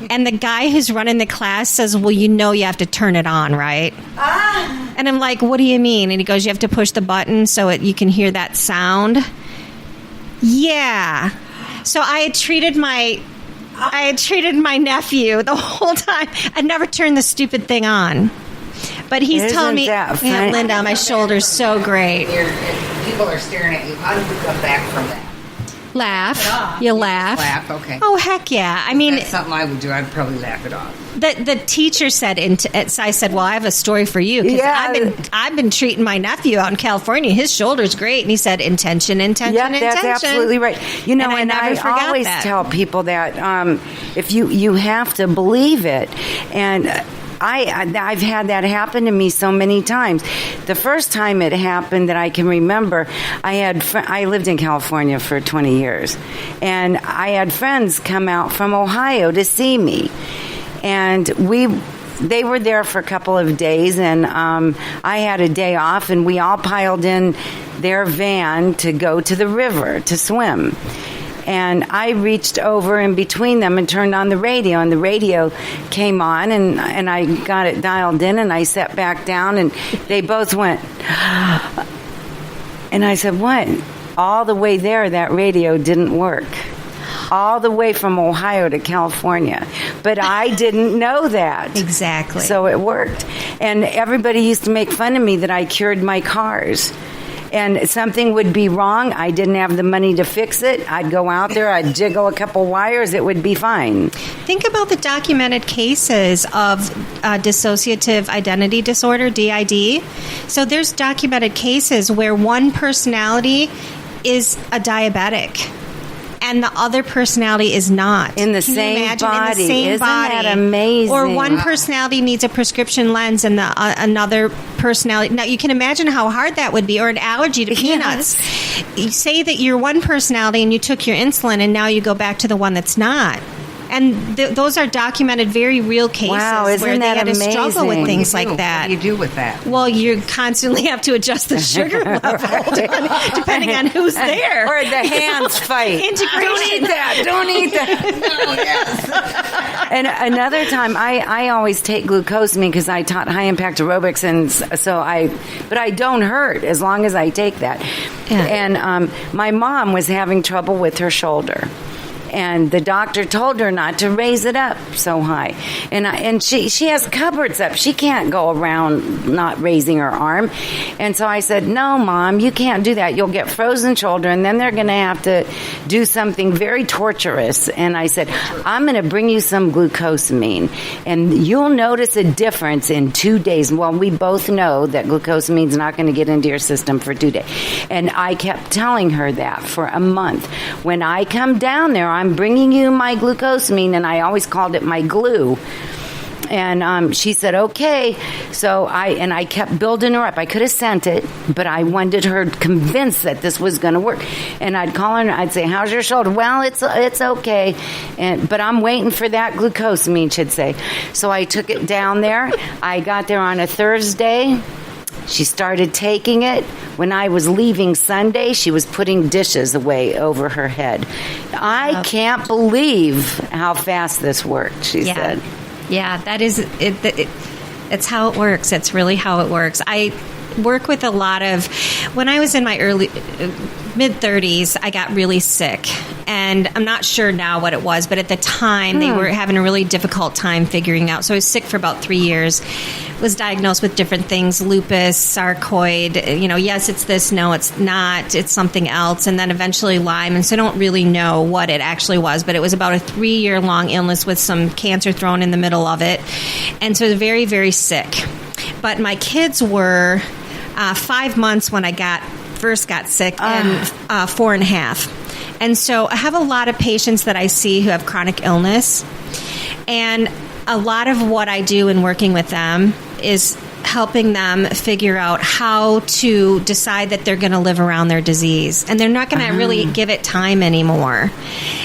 And the guy who's running the class says, well, you have to turn it on, right? And I'm like, what do you mean? And he goes, you have to push the button so you can hear that sound. Yeah. So I had treated my nephew the whole time. I never turned the stupid thing on. But he's telling me, Linda, my shoulder's so great. People are staring at you. How do you come back from that? Laugh. You laugh. Laugh, okay. Oh, heck yeah. I mean, that's something I would do. I'd probably laugh it off. The teacher said, I said, well, I have a story for you. Because I've been treating my nephew out in California. His shoulder's great. And he said, intention. Yeah, that's absolutely right. And I always tell people that if you have to believe it. And I've had that happen to me so many times. The first time it happened that I can remember, I lived in California for 20 years, and I had friends come out from Ohio to see me, and they were there for a couple of days, and I had a day off, and we all piled in their van to go to the river to swim. And I reached over in between them and turned on the radio, and the radio came on, and I got it dialed in, and I sat back down, and they both went, and I said, what? All the way there, that radio didn't work. All the way from Ohio to California. But I didn't know that. Exactly. So it worked. And everybody used to make fun of me that I cured my cars. And something would be wrong. I didn't have the money to fix it. I'd go out there, I'd jiggle a couple wires, it would be fine. Think about the documented cases of dissociative identity disorder, DID. So there's documented cases where one personality is a diabetic and the other personality is not. In the same body. Isn't that amazing? Or one personality needs a prescription lens and another personality. Now, you can imagine how hard that would be, or an allergy to peanuts. Yes. You say that you're one personality and you took your insulin and now you go back to the one that's not. And those are documented, very real cases where they had to struggle with things like that. What do you do with that? Well, you constantly have to adjust the sugar level depending on who's there. Or the hands fight. Integration. Don't eat that. No, yes. And another time, I always take glucosamine because I taught high impact aerobics, and but I don't hurt as long as I take that. Yeah. And my mom was having trouble with her shoulder. And the doctor told her not to raise it up so high. And she has cupboards up. She can't go around not raising her arm. And so I said, no, Mom, you can't do that. You'll get frozen shoulder, and then they're going to have to do something very torturous. And I said, I'm going to bring you some glucosamine, and you'll notice a difference in 2 days. Well, we both know that glucosamine's not going to get into your system for 2 days. And I kept telling her that for a month. When I come down there, I'm bringing you my glucosamine, and I always called it my glue. And she said, okay. So I kept building her up. I could have sent it, but I wanted her convinced that this was going to work. And I'd call her and I'd say, how's your shoulder? Well, it's okay. But I'm waiting for that glucosamine, she'd say. So I took it down there. I got there on a Thursday. She started taking it. When I was leaving Sunday, she was putting dishes away over her head. I can't believe how fast this worked, she said. Yeah, that is it. It's how it works. It's really how it works. I work with a lot of, when I was in my mid-30s, I got really sick. And I'm not sure now what it was, but at the time, they were having a really difficult time figuring out. So I was sick for about 3 years, was diagnosed with different things, lupus, sarcoid, yes, it's this, no, it's not, it's something else, and then eventually Lyme. And so I don't really know what it actually was, but it was about a 3-year-long illness with some cancer thrown in the middle of it. And so I was very, very sick. But my kids were 5 months when I first got sick, and 4.5. And so I have a lot of patients that I see who have chronic illness, and a lot of what I do in working with them is helping them figure out how to decide that they're going to live around their disease, and they're not going to really give it time anymore.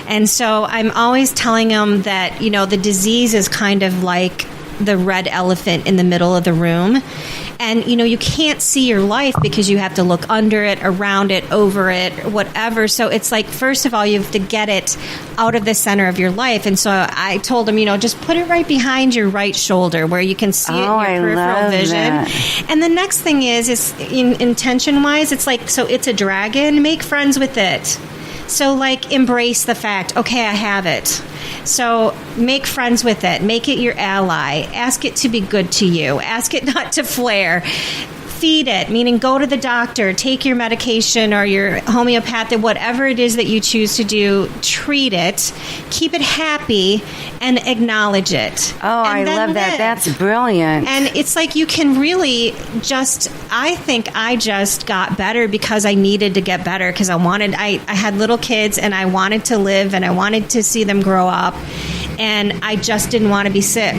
And so I'm always telling them that, the disease is kind of like the red elephant in the middle of the room, And, you can't see your life because you have to look under it, around it, over it, whatever. So it's like, first of all, you have to get it out of the center of your life. And so I told him, just put it right behind your right shoulder where you can see it in your peripheral vision. That. And the next thing is intention-wise, it's like, so it's a dragon, make friends with it. So, like, embrace the fact, okay, I have it. So make friends with it. Make it your ally. Ask it to be good to you. Ask it not to flare. Feed it, meaning go to the doctor, take your medication or your homeopathic, whatever it is that you choose to do, treat it, keep it happy, and acknowledge it. Oh, I love that. That's brilliant. And it's like you can really I think I just got better because I needed to get better because I had little kids and I wanted to live and I wanted to see them grow up and I just didn't want to be sick.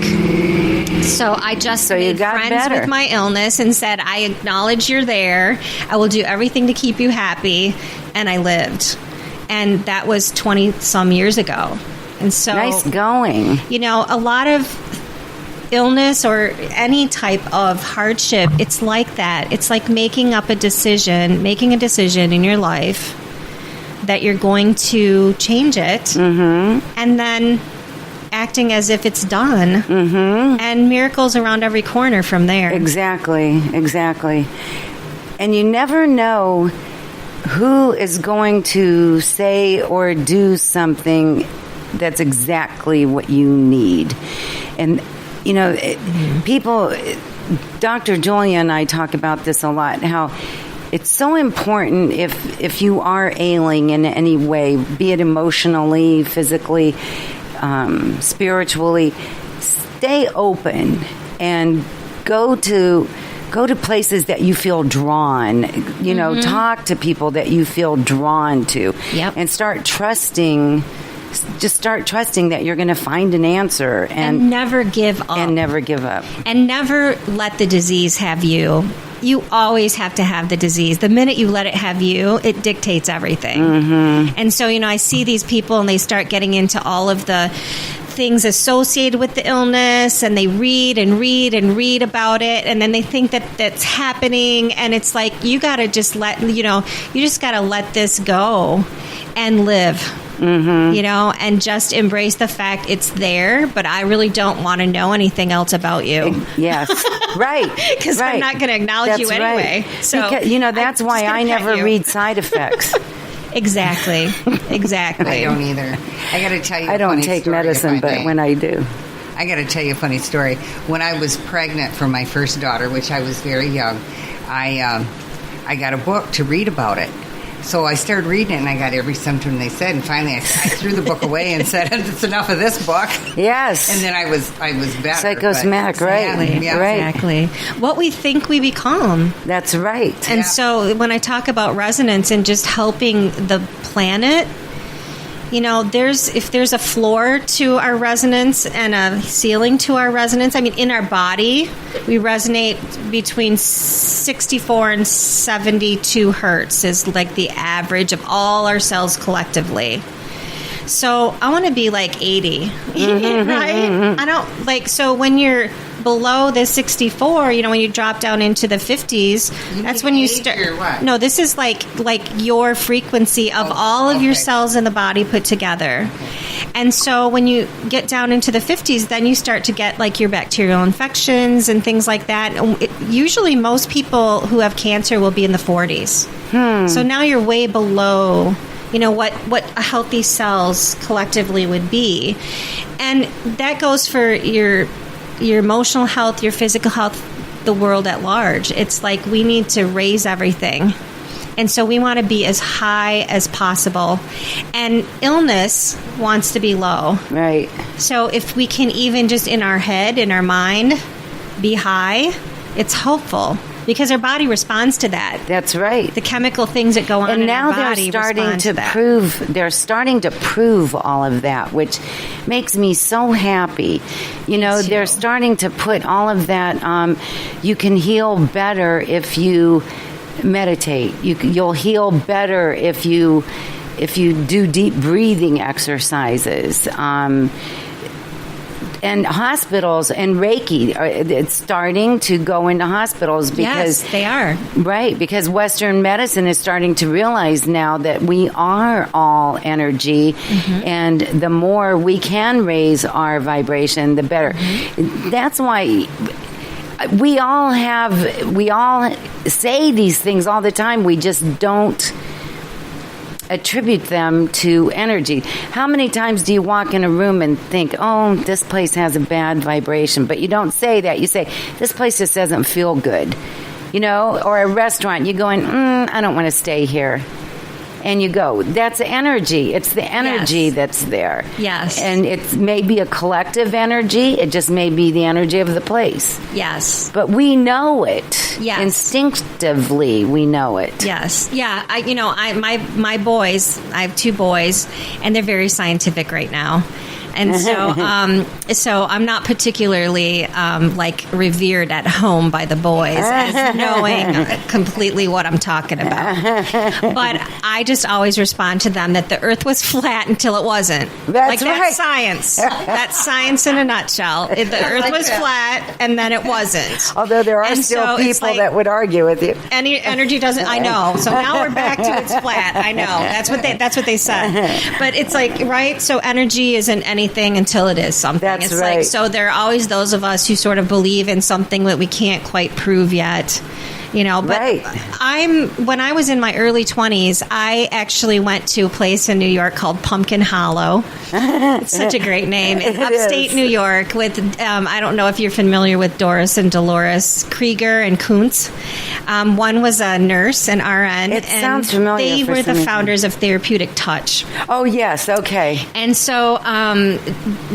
So I just made friends with my illness and said, I acknowledge you're there. I will do everything to keep you happy. And I lived. And that was 20-some years ago. And so... Nice going. A lot of illness or any type of hardship, it's like that. It's like making a decision in your life that you're going to change it. Mm-hmm. And then... acting as if it's done, and miracles around every corner from there. Exactly. And you never know who is going to say or do something that's exactly what you need. And, people, Dr. Julia and I talk about this a lot, how it's so important if you are ailing in any way, be it emotionally, physically, spiritually, stay open and go to places that you feel drawn, talk to people that you feel drawn to, and start trusting that you're going to find an answer and never give up. And never let the disease have you. You always have to have the disease. The minute you let it have you, it dictates everything. And so, I see these people and they start getting into all of the things associated with the illness and they read about it and then they think that that's happening and it's like you got to just got to let this go and live. And just embrace the fact it's there, but I really don't want to know anything else about you. Yes, right. Because I'm not going to acknowledge you anyway. Right. So because, that's why I never read side effects. Exactly. I don't either. I got to tell you, I don't take medicine, but when I do, I got to tell you a funny story. When I was pregnant for my first daughter, which I was very young, I got a book to read about it. So I started reading it, and I got every symptom they said. And finally, I threw the book away and said, "It's enough of this book." Yes. And then I was better. Psychosomatic, right? Yeah, right. Exactly. What we think, we become. That's right. And so when I talk about resonance and just helping the planet, if there's a floor to our resonance and a ceiling to our resonance, in our body, we resonate between 64 and 72 hertz is like the average of all our cells collectively. So I want to be like 80, right? I don't so when you're below the 64, when you drop down into the 50s, that's when you start. No, this is like your frequency of all of your cells in the body put together. And so when you get down into the 50s, then you start to get like your bacterial infections and things like that. Usually most people who have cancer will be in the 40s. So now you're way below what a healthy cells collectively would be. And that goes for your emotional health, your physical health, the world at large. It's like we need to raise everything. And so we want to be as high as possible. And illness wants to be low. Right. So if we can even just in our head, in our mind, be high, it's hopeful. Because our body responds to that. That's right. The chemical things that go on in our body respond to that. They're starting to prove all of that, which makes me so happy. They're starting to put all of that. You can heal better if you meditate. You'll heal better if you and hospitals and Reiki, it's starting to go into hospitals because yes, they are. Right, because Western medicine is starting to realize now that we are all energy, and the more we can raise our vibration, the better. That's why we all say these things all the time. We just don't attribute them to energy. How many times do you walk in a room and think, oh, this place has a bad vibration? But you don't say that. You say, this place just doesn't feel good. You know, or a restaurant, you're going, I don't want to stay here. And you go. That's energy. It's the energy that's there. Yes. And it may be a collective energy. It just may be the energy of the place. Yes. But we know it. Yes. Instinctively, we know it. Yes. Yeah. My boys, I have 2 boys, and they're very scientific right now. And so I'm not particularly revered at home by the boys as knowing completely what I'm talking about. But I just always respond to them that the earth was flat until it wasn't. That's right. That's science. That's science in a nutshell. The earth was flat and then it wasn't. Although there are still people that would argue with you. Any energy doesn't, I know. So now we're back to it's flat. I know. That's what they said. But it's like, right? So energy isn't anything until it is something. That's it's right. like, so there are always those of us who sort of believe in something that we can't quite prove yet. You know, but right. When I was in my early 20s, I actually went to a place in New York called Pumpkin Hollow. It's such a great name. In upstate New York with, I don't know if you're familiar with Doris and Dolores Krieger and Kuntz. One was a nurse, an RN. It sounds familiar. They were the founders of Therapeutic Touch. Oh, yes. Okay. And so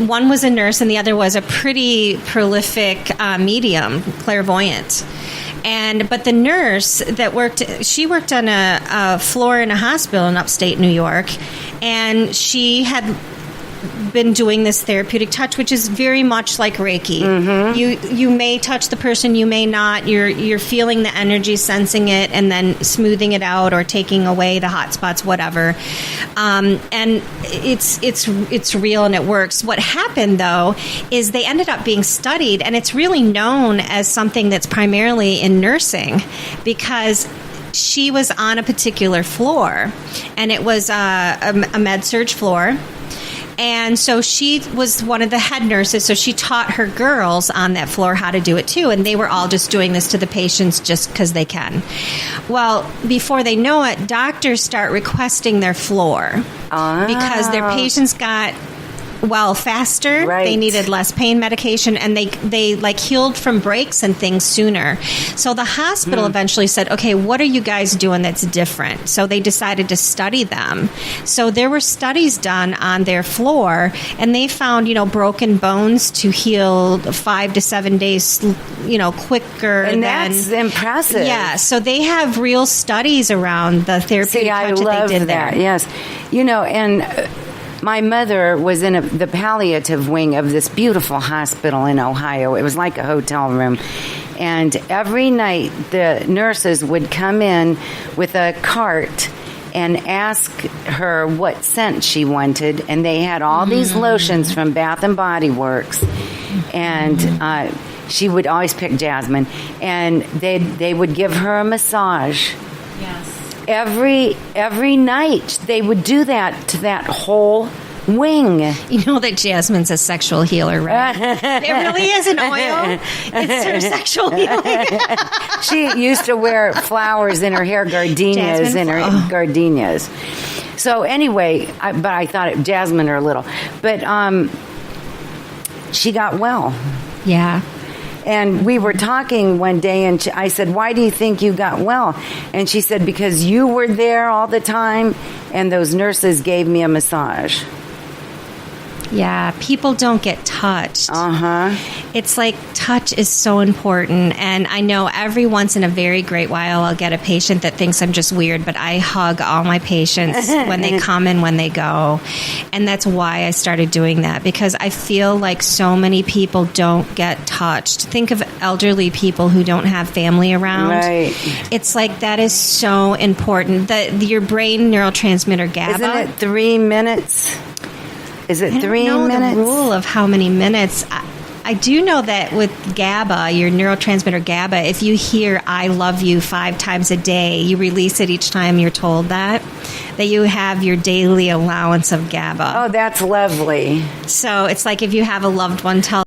one was a nurse and the other was a pretty prolific medium, clairvoyant. But the nurse that she worked on a floor in a hospital in upstate New York, and she had been doing this therapeutic touch, which is very much like Reiki. You may touch the person, you may not. You're feeling the energy, sensing it, and then smoothing it out or taking away the hot spots, whatever. And it's real and it works. What happened though is they ended up being studied, and it's really known as something that's primarily in nursing because she was on a particular floor, and it was a med-surg floor. And so she was one of the head nurses, so she taught her girls on that floor how to do it too, and they were all just doing this to the patients just because they can. Well, before they know it, doctors start requesting their floor because their patients got well faster. Right. They needed less pain medication, and they like healed from breaks and things sooner. So the hospital eventually said, okay, what are you guys doing that's different? So they decided to study them. So there were studies done on their floor, and they found, broken bones to heal 5 to 7 days, quicker. And that's impressive. Yeah. So they have real studies around the therapeutic touch that they did there. Yes. And my mother was in the palliative wing of this beautiful hospital in Ohio. It was like a hotel room. And every night the nurses would come in with a cart and ask her what scent she wanted. And they had all these lotions from Bath and Body Works. And she would always pick jasmine. And they would give her a massage. Yes. Every night they would do that to that whole wing. You know that jasmine's a sexual healer, right? It really is an oil. It's her sexual healing. She used to wear flowers in her hair, gardenias gardenias. So anyway, but I thought jasmine are little. But she got well. Yeah. And we were talking one day, and I said, why do you think you got well? And she said, because you were there all the time, and those nurses gave me a massage. Yeah, people don't get touched. It's like touch is so important. And I know every once in a very great while I'll get a patient that thinks I'm just weird, but I hug all my patients when they come and when they go. And that's why I started doing that, because I feel like so many people don't get touched. Think of elderly people who don't have family around. Right. It's like that is so important. Your brain neurotransmitter GABA. Isn't it 3 minutes? Is it 3 I don't know minutes? the rule of how many minutes. I do know that with GABA, your neurotransmitter GABA, if you hear "I love you" 5 times a day, you release it each time you're told that you have your daily allowance of GABA. Oh, that's lovely. So it's like if you have a loved one tell